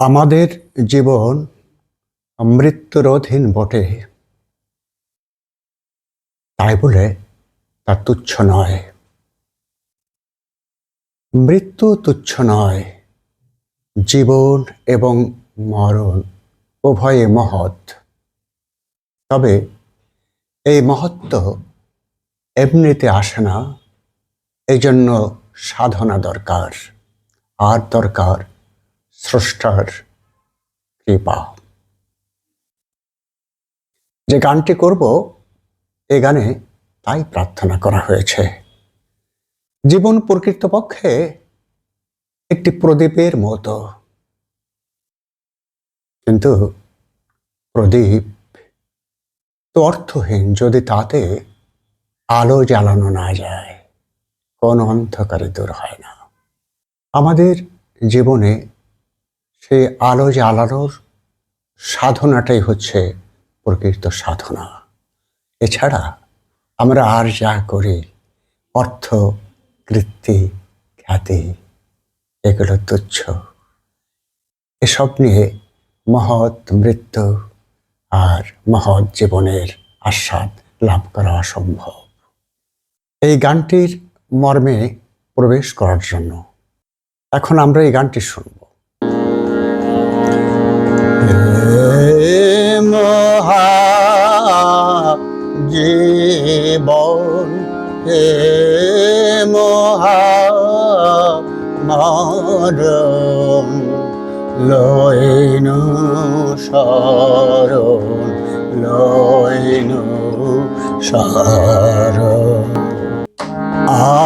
আমাদের জীবন মৃত্যুর অধীন বটে, তাই বলে তা তুচ্ছ নয়। মৃত্যু তুচ্ছ নয়, জীবন এবং মরণ উভয়ে মহৎ। তবে এই মহত্ব এমনিতে আসে না, এই জন্য সাধনা দরকার, আর দরকার স্রষ্টার কৃপা। যে গানটি করব, এ গানে তাই প্রার্থনা করা হয়েছে। জীবন প্রকৃতপক্ষে একটি প্রদীপের মতো, কিন্তু প্রদীপ তো অর্থহীন যদি তাতে আলো জ্বালানো না যায়, কোন অন্ধকারে দূর হয় না। আমাদের জীবনে সেই আলো জ্বালানোর সাধনাটাই হচ্ছে প্রকৃত সাধনা। এছাড়া আমরা আর যা করি, অর্থ, কীর্তি, খ্যাতি, এগুলো তুচ্ছ। এসব নিয়ে মহৎ মৃত্যু আর মহৎ জীবনের আস্বাদ লাভ করা অসম্ভব। এই গানটির মর্মে প্রবেশ করার জন্য এখন আমরা এই গানটি শুনব। জীবন হে মহামরণ, লইনু শরণ, লইনু শরণ।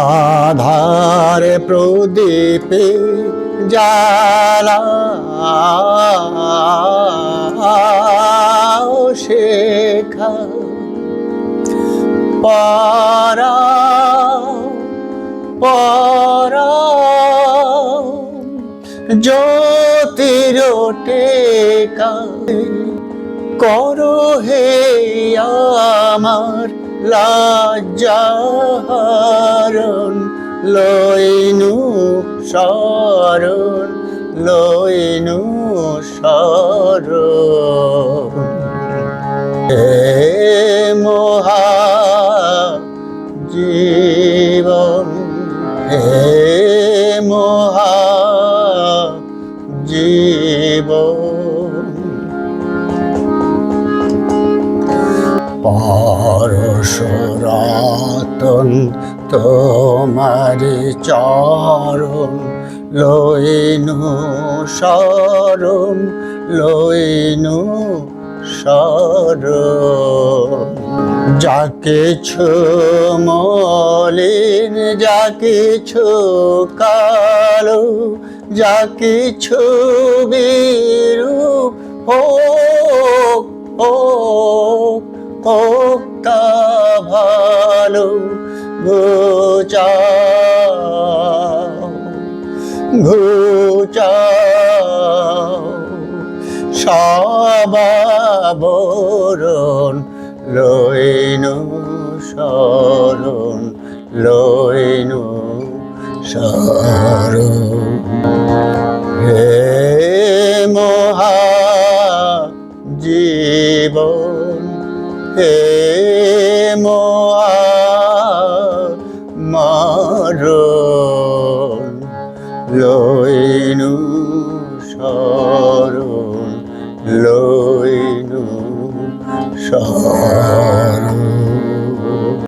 আধারে প্রদীপে জ্বালা শেখা, পরাও পরাও জ্যোতির টেকা, করো হে আমার লজ্জাহরণ, লইনু শরণ, লইনু শরণ। হে মহা জীবন, হে মহা জীবন। পরশুরাতন তোমারি চরণ, লইনু শরণ, লইনু শরণ। যা কিছু মলিন, যা কিছু কালো, যা কিছু বিরূপ হোক হোক হোক তা ভালো, ঘুচাও ঘুচাও সবাবরণ, লইনু শরণ, লইনু শরণ। হে মহা জীবন, হে মহা মরণ, লইনু শরণ, লইনু শরণ।